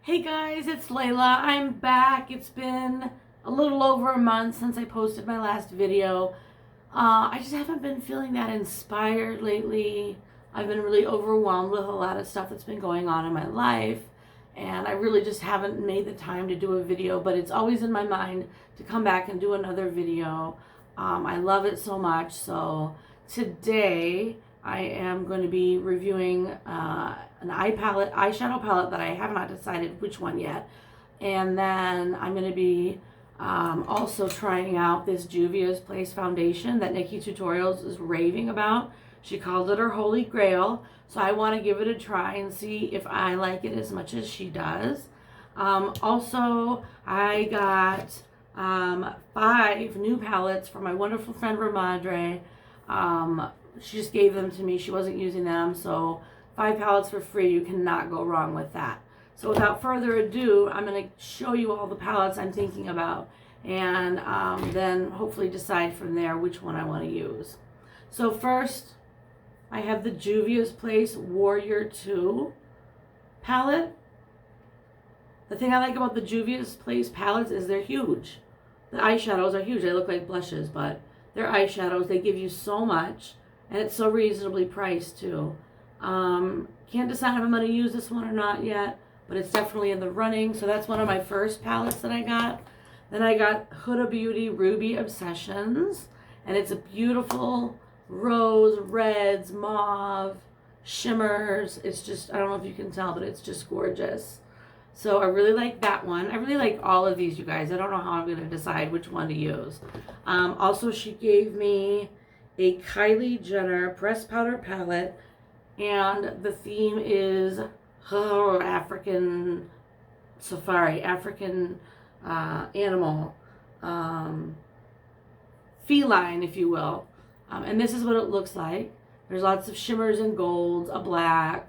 Hey guys, it's Layla. I'm back. It's been a little over a month since I posted my last video. I just haven't been feeling that inspired lately. I've been really overwhelmed with a lot of stuff that's been going on in my life, and I really just haven't made the time to do a video, but it's always in my mind to come back and do another video. I love it so much. So today I am going to be reviewing an eyeshadow palette that I have not decided which one yet. And then I'm going to be also trying out this Juvia'splace foundation that Nikki Tutorials is raving about. She calls it her holy grail. So I want to give it a try and see if I like it as much as she does. Also, I got 5 new palettes from my wonderful friend Ramadre. She just gave them to me. She wasn't using them, so 5 palettes for free. You cannot go wrong with that. So without further ado, I'm going to show you all the palettes I'm thinking about, and then hopefully decide from there which one I want to use. So first, I have the Juvia'splace Warrior 2 palette. The thing I like about the Juvia'splace palettes is they're huge. The eyeshadows are huge. They look like blushes, but they're eyeshadows. They give you so much, and it's so reasonably priced too. Can't decide if I'm going to use this one or not yet, but it's definitely in the running. So that's one of my first palettes that I got. Then I got Huda Beauty Ruby Obsessions, and it's a beautiful rose, reds, mauve, shimmers. It's just, I don't know if you can tell, but it's just gorgeous. So I really like that one. I really like all of these, you guys. I don't know how I'm going to decide which one to use. Also, she gave me a Kylie Jenner pressed powder palette, and the theme is African safari, African animal, feline, if you will. And this is what it looks like. There's lots of shimmers and golds, a black.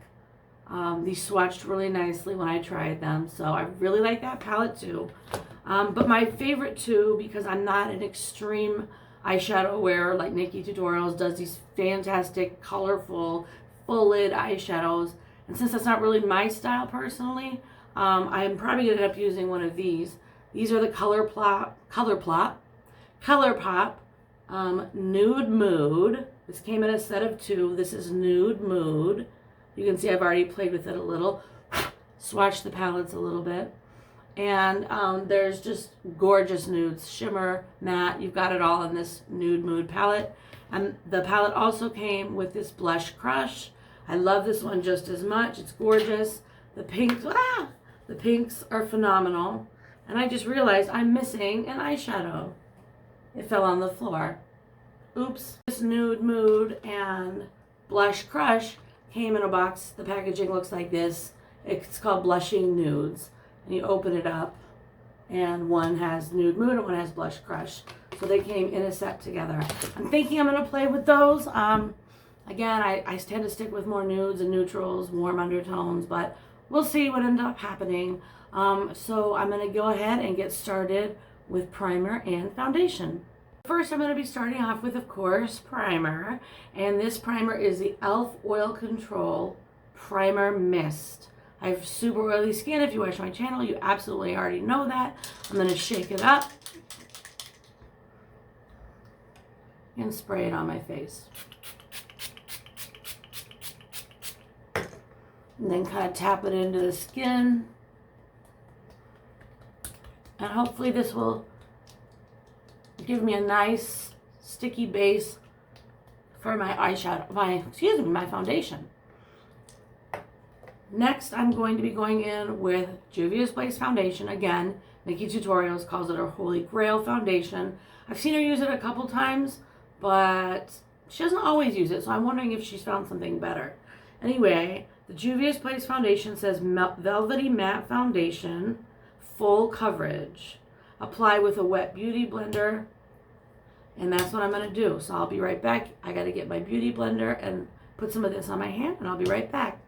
These swatched really nicely when I tried them, so I really like that palette too. But my favorite two, because I'm not an extreme eyeshadow wearer like Nikki Tutorials does these fantastic, colorful, full lid eyeshadows, and since that's not really my style personally, I'm probably going to end up using one of these. These are the ColourPop Nude Mood. This came in a set of 2. This is Nude Mood. You can see I've already played with it a little, swatched the palettes a little bit. And there's just gorgeous nudes, shimmer, matte. You've got it all in this Nude Mood palette. And the palette also came with this Blush Crush. I love this one just as much. It's gorgeous. The pinks are phenomenal. And I just realized I'm missing an eyeshadow. It fell on the floor. Oops. This Nude Mood and Blush Crush came in a box. The packaging looks like this. It's called Blushing Nudes. And you open it up, and one has Nude Mood and one has Blush Crush. So they came in a set together. I'm thinking I'm going to play with those. Again, I tend to stick with more nudes and neutrals, warm undertones, but we'll see what ends up happening. So I'm going to go ahead and get started with primer and foundation. First, I'm going to be starting off with, of course, primer. And this primer is the e.l.f. Oil Control Primer Mist. I have super oily skin. If you watch my channel, you absolutely already know that. I'm going to shake it up and spray it on my face. And then kind of tap it into the skin. And hopefully this will give me a nice sticky base for my eyeshadow, my foundation. Next, I'm going to be going in with Juvia'splace foundation. Again, Nikki Tutorials calls it her Holy Grail foundation. I've seen her use it a couple times, but she doesn't always use it, so I'm wondering if she's found something better. Anyway, the Juvia'splace foundation says Velvety Matte Foundation, Full Coverage. Apply with a wet beauty blender, and that's what I'm going to do. So I'll be right back. I got to get my beauty blender and put some of this on my hand, and I'll be right back.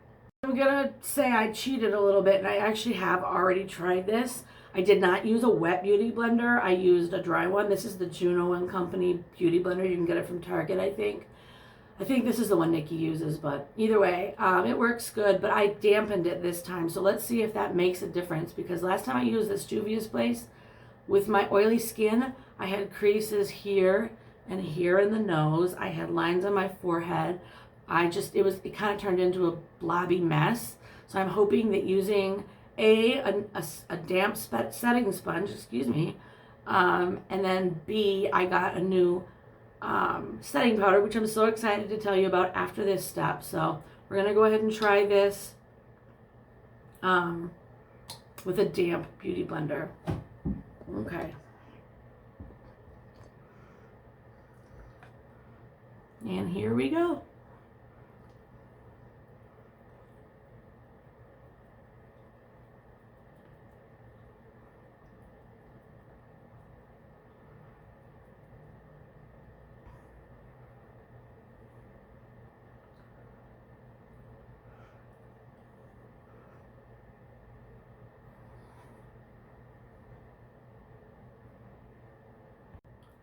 I'm going to say I cheated a little bit, and I actually have already tried this. I did not use a wet beauty blender. I used a dry one. This is the Juno & Company beauty blender. You can get it from Target, I think. I think this is the one Nikki uses, but either way, it works good, but I dampened it this time. So let's see if that makes a difference, because last time I used this Juvia'splace with my oily skin, I had creases here and here in the nose. I had lines on my forehead. It kind of turned into a blobby mess. So I'm hoping that using a damp setting sponge, and then B, I got a new setting powder, which I'm so excited to tell you about after this step. So we're going to go ahead and try this with a damp beauty blender. Okay. And here we go.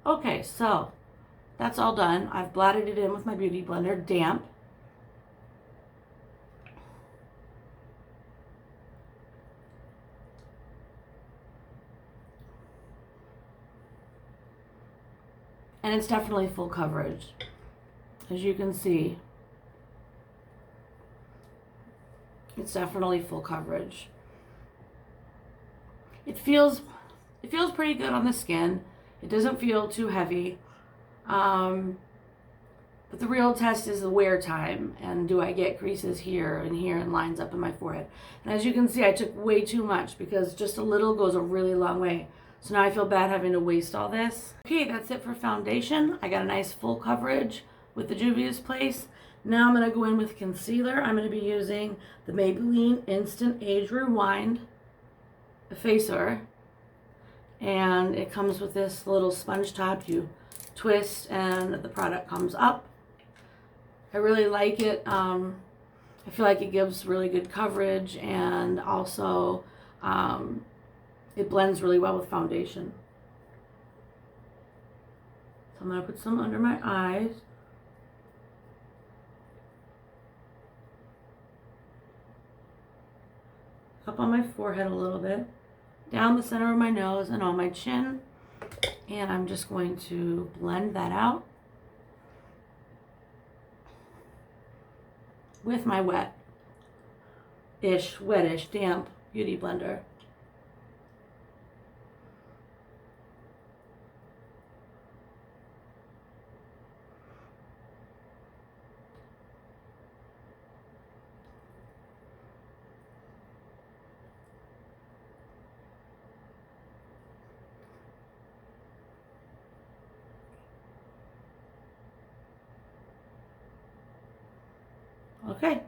Okay, so that's all done. I've blotted it in with my beauty blender, damp. And it's definitely full coverage, as you can see. It's definitely full coverage. It feels pretty good on the skin. It doesn't feel too heavy. But the real test is the wear time, and do I get creases here and lines up in my forehead. And as you can see, I took way too much, because just a little goes a really long way. So now I feel bad having to waste all this. Okay, that's it for foundation. I got a nice full coverage with the Juvia'splace. Now I'm going to go in with concealer. I'm going to be using the Maybelline Instant Age Rewind Effacer. And it comes with this little sponge top. You twist and the product comes up. I really like it. I feel like it gives really good coverage, and also it blends really well with foundation. So I'm going to put some under my eyes. Up on my forehead a little bit. Down the center of my nose and on my chin. And I'm just going to blend that out with my wettish, damp beauty blender. Okay,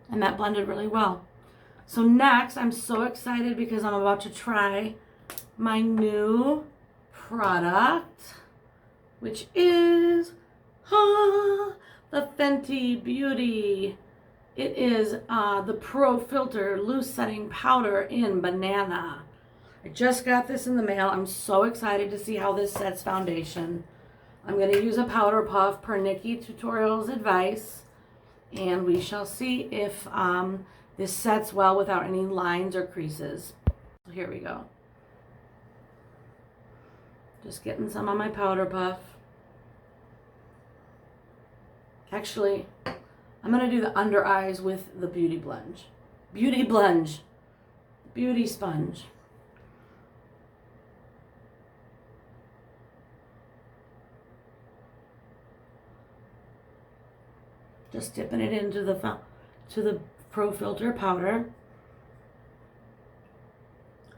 and that blended really well. So next, I'm so excited because I'm about to try my new product, which is the Fenty Beauty. It is the Pro Filter Loose Setting Powder in Banana. I just got this in the mail. I'm so excited to see how this sets foundation. I'm going to use a powder puff per Nikki Tutorials advice. And we shall see if this sets well without any lines or creases. So here we go. Just getting some on my powder puff. Actually, I'm going to do the under eyes with the Beauty Sponge. Just dipping it into the Pro Filter powder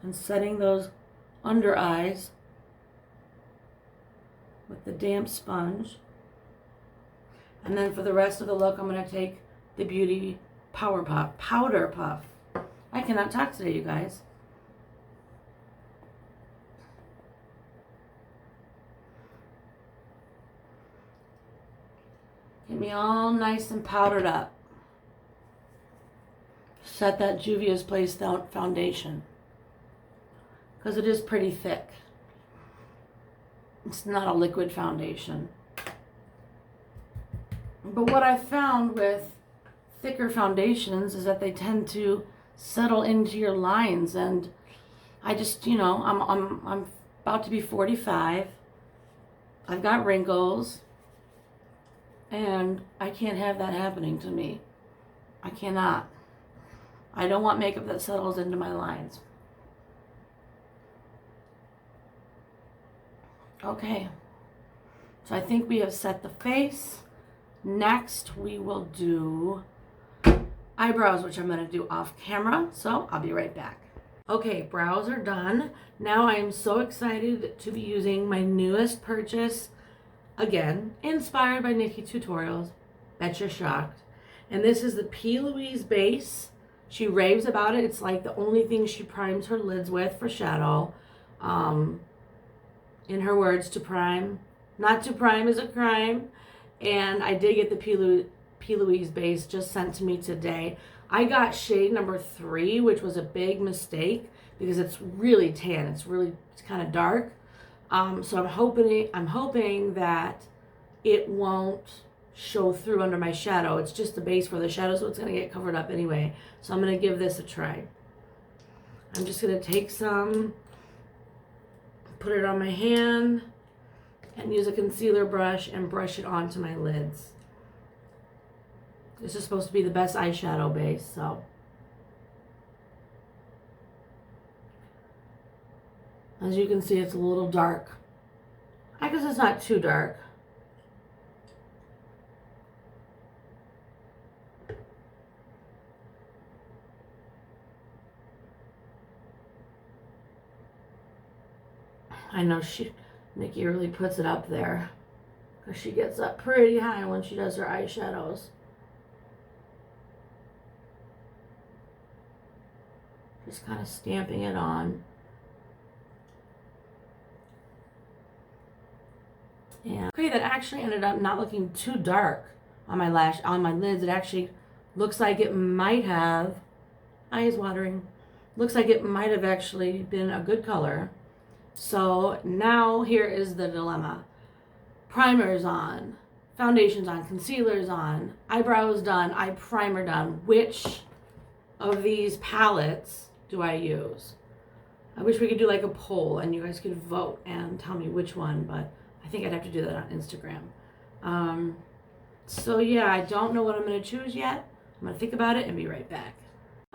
and setting those under eyes with the damp sponge. And then for the rest of the look, I'm going to take the Beauty Powder Puff. I cannot talk today, you guys. Get me all nice and powdered up. Set that Juvia'splace foundation, because it is pretty thick. It's not a liquid foundation. But what I've found with thicker foundations is that they tend to settle into your lines, and I just, you know, I'm about to be 45. I've got wrinkles, and I can't have that happening to me. I cannot. I don't want makeup that settles into my lines. Okay, so I think we have set the face. Next, we will do eyebrows, which I'm going to do off camera, so I'll be right back. Okay, brows are done. Now I am so excited to be using my newest purchase, again, inspired by Nikki Tutorials. Bet you're shocked. And this is the P. Louise base. She raves about it. It's like the only thing she primes her lids with for shadow. In her words, to prime. Not to prime is a crime. And I did get the P. Louise base just sent to me today. I got shade number 3, which was a big mistake because it's really tan. It's kind of dark. So I'm hoping that it won't show through under my shadow. It's just the base for the shadow, so it's going to get covered up anyway. So I'm going to give this a try. I'm just going to take some, put it on my hand, and use a concealer brush and brush it onto my lids. This is supposed to be the best eyeshadow base, so. As you can see, it's a little dark. I guess it's not too dark. I know Nikki really puts it up there because she gets up pretty high when she does her eyeshadows. Just kind of stamping it on. And okay, that actually ended up not looking too dark on my lids. It actually looks like it might have, eyes watering, looks like it might have actually been a good color. So now here is the dilemma. Primers on, foundations on, concealers on, eyebrows done, eye primer done. Which of these palettes do I use? I wish we could do like a poll and you guys could vote and tell me which one, but I think I'd have to do that on Instagram. So yeah, I don't know what I'm going to choose yet. I'm going to think about it and be right back.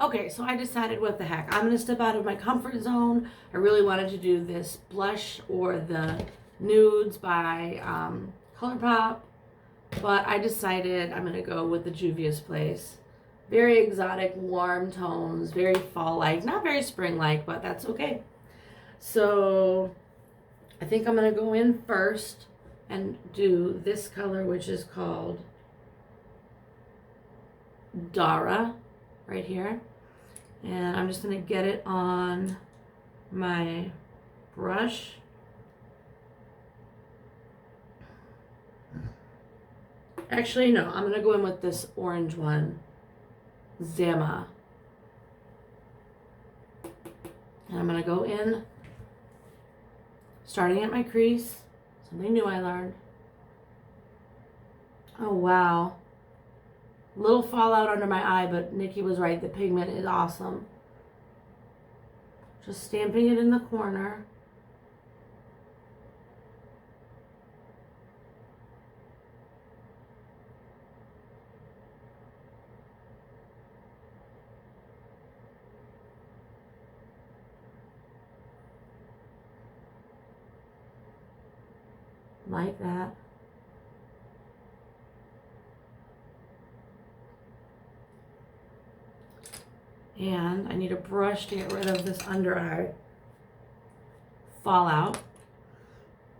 Okay, so I decided what the heck. I'm going to step out of my comfort zone. I really wanted to do this blush or the nudes by ColourPop, but I decided I'm going to go with the Juvia'splace. Very exotic, warm tones, very fall-like, not very spring-like, but that's okay. So I think I'm going to go in first and do this color, which is called Dara, right here. And I'm just going to get it on my brush. Actually, no, I'm going to go in with this orange one, Zama. And I'm going to go in, starting at my crease. Something new I learned. Oh, wow. Little fallout under my eye, but Nikki was right. The pigment is awesome. Just stamping it in the corner. Like that. And I need a brush to get rid of this under eye fallout.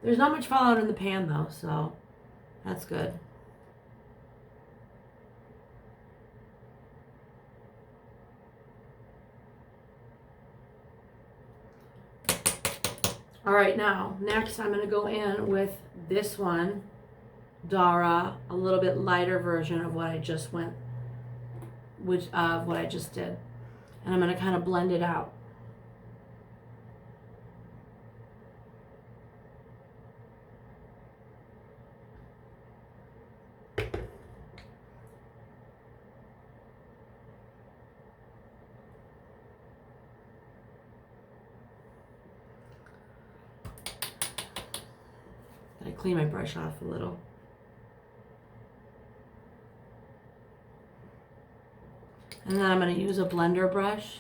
There's not much fallout in the pan though, so that's good. All right, now, next I'm gonna go in with this one, Dara, a little bit lighter version of what I just did. And I'm going to kind of blend it out. Gotta clean my brush off a little. And then I'm going to use a blender brush.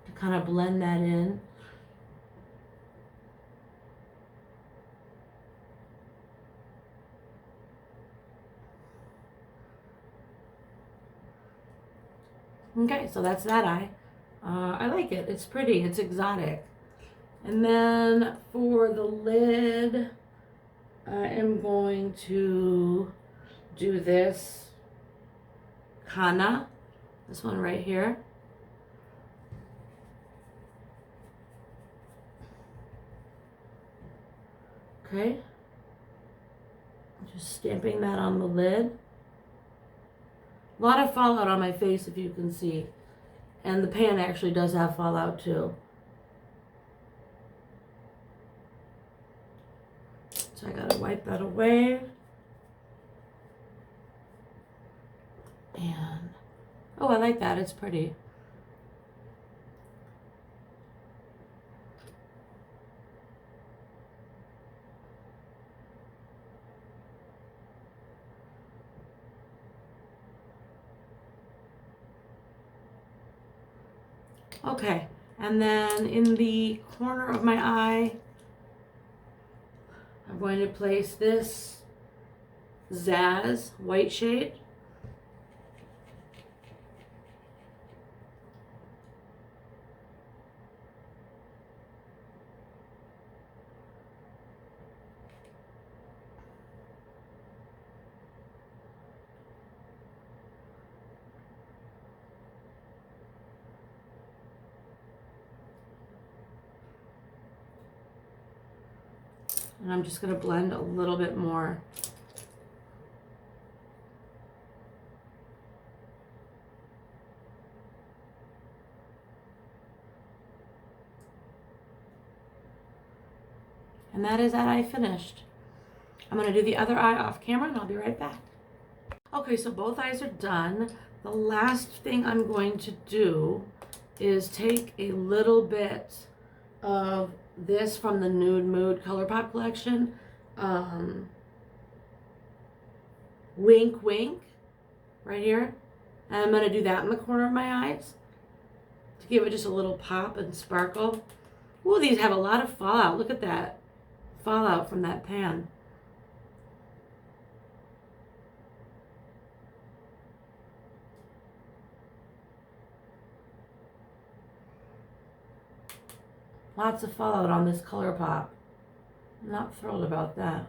To kind of blend that in. Okay, so that's that eye. I like it. It's pretty. It's exotic. And then for the lid, I am going to do this Kana, this one right here. Okay, just stamping that on the lid. A lot of fallout on my face, if you can see. And the pan actually does have fallout too. So I gotta wipe that away. And, oh, I like that, it's pretty. Okay, and then in the corner of my eye, I'm going to place this Zazz white shade. And I'm just going to blend a little bit more. And that is that eye finished. I'm going to do the other eye off camera and I'll be right back. Okay, so both eyes are done. The last thing I'm going to do is take a little bit of this from the Nude Mood ColourPop collection. Wink Wink, right here. And I'm going to do that in the corner of my eyes to give it just a little pop and sparkle. Ooh, these have a lot of fallout. Look at that fallout from that pan. Lots of fallout on this ColourPop. I'm not thrilled about that.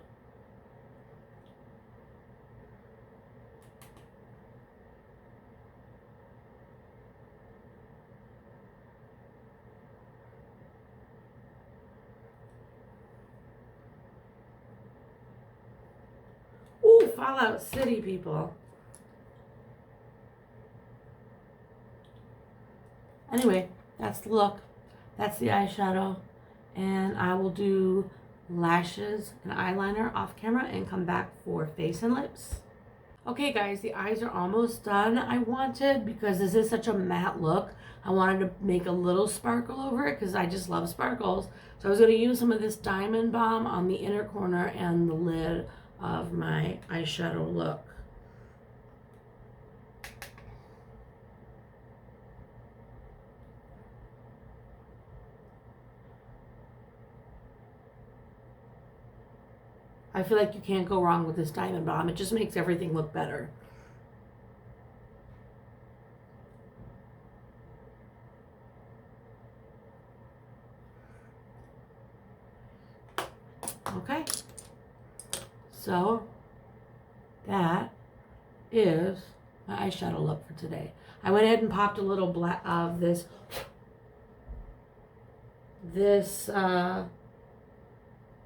Ooh, Fallout City, people. Anyway, that's the look. That's the eyeshadow. And I will do lashes and eyeliner off camera and come back for face and lips. Okay guys, the eyes are almost done. I wanted, because this is such a matte look, I wanted to make a little sparkle over it because I just love sparkles. So I was going to use some of this Diamond Balm on the inner corner and the lid of my eyeshadow look. I feel like you can't go wrong with this Diamond Balm. It just makes everything look better. Okay. So that is my eyeshadow look for today. I went ahead and popped a little black of this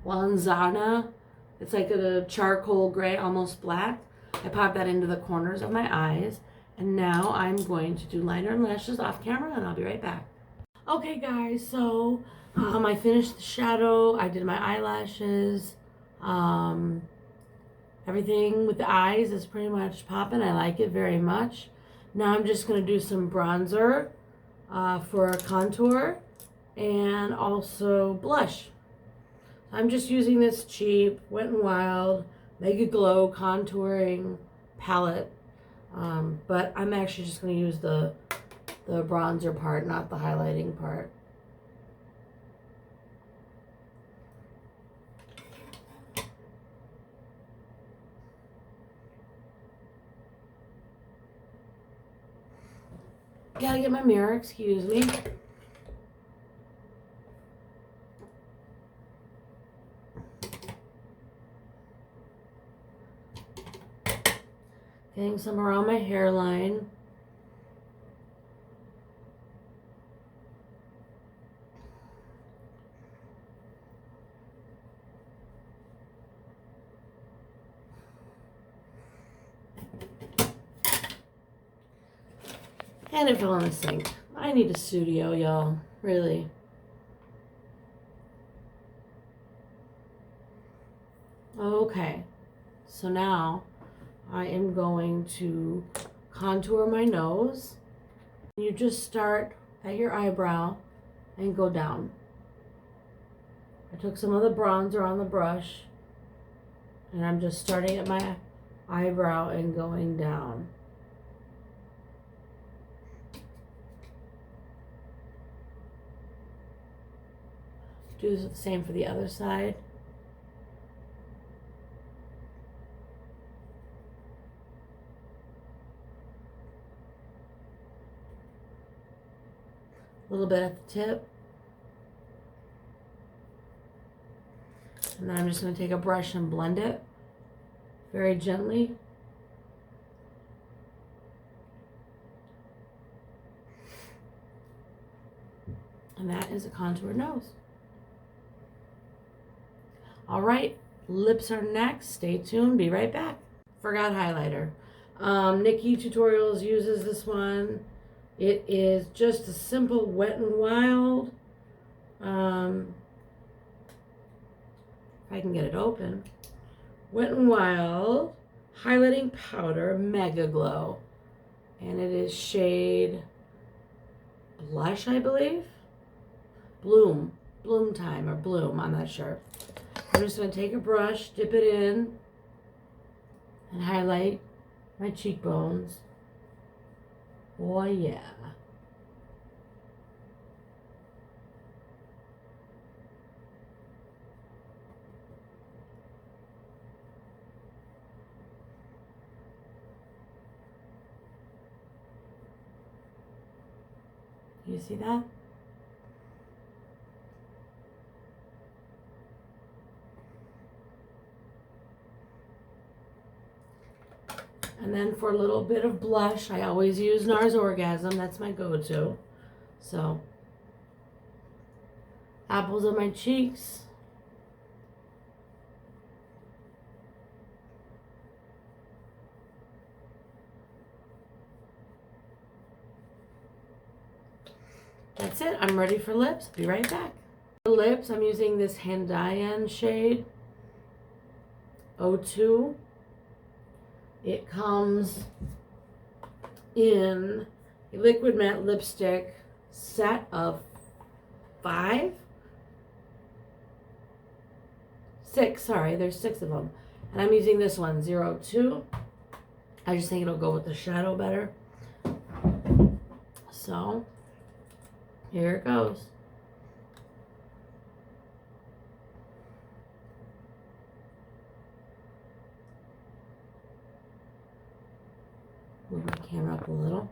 Lanzana. It's like a charcoal gray, almost black. I popped that into the corners of my eyes. And now I'm going to do liner and lashes off camera and I'll be right back. Okay guys, so I finished the shadow. I did my eyelashes. Everything with the eyes is pretty much popping. I like it very much. Now I'm just going to do some bronzer. for contour and also blush. I'm just using this cheap Wet n Wild Mega Glow contouring palette, but I'm actually just going to use the bronzer part, not the highlighting part. Gotta get my mirror, excuse me. Getting some around my hairline. And it fell in the sink. I need a studio, y'all. Really. Okay. So now I am going to contour my nose. You just start at your eyebrow and go down. I took some of the bronzer on the brush and I'm just starting at my eyebrow and going down. Do the same for the other side. A little bit at the tip. And then I'm just going to take a brush and blend it very gently. And that is a contour nose. All right, lips are next. Stay tuned. Be right back. Forgot highlighter. Nikki Tutorials uses this one. It is just a simple Wet n Wild. If I can get it open. Wet n Wild highlighting powder, Mega Glow. And it is shade Blush, I believe. Bloom Time or Bloom, I'm not sure. I'm just going to take a brush, dip it in, and highlight my cheekbones. Oh yeah. You see that? And then for a little bit of blush, I always use NARS Orgasm. That's my go-to. So, apples on my cheeks. That's it. I'm ready for lips. Be right back. For lips, I'm using this Handian shade 02. It comes in a liquid matte lipstick set of 6, sorry, there's 6 of them. And I'm using this one, 02. I just think it'll go with the shadow better. So, here it goes. Move my camera up a little.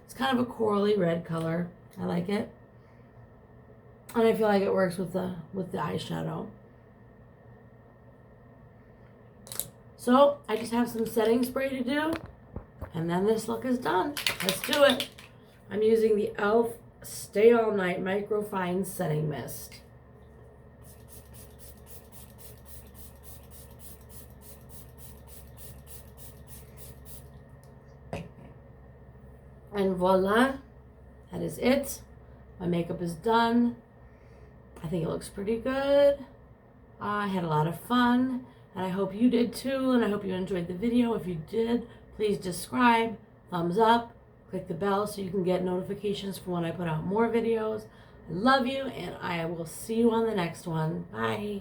It's kind of a corally red color. I like it. And I feel like it works with the eyeshadow. So I just have some setting spray to do. And then this look is done. Let's do it. I'm using the e.l.f. Stay All Night Microfine Setting Mist. And voila, that is it. My makeup is done. I think it looks pretty good. I had a lot of fun, and I hope you did too, and I hope you enjoyed the video. If you did, please subscribe, thumbs up, click the bell so you can get notifications for when I put out more videos. I love you, and I will see you on the next one. Bye.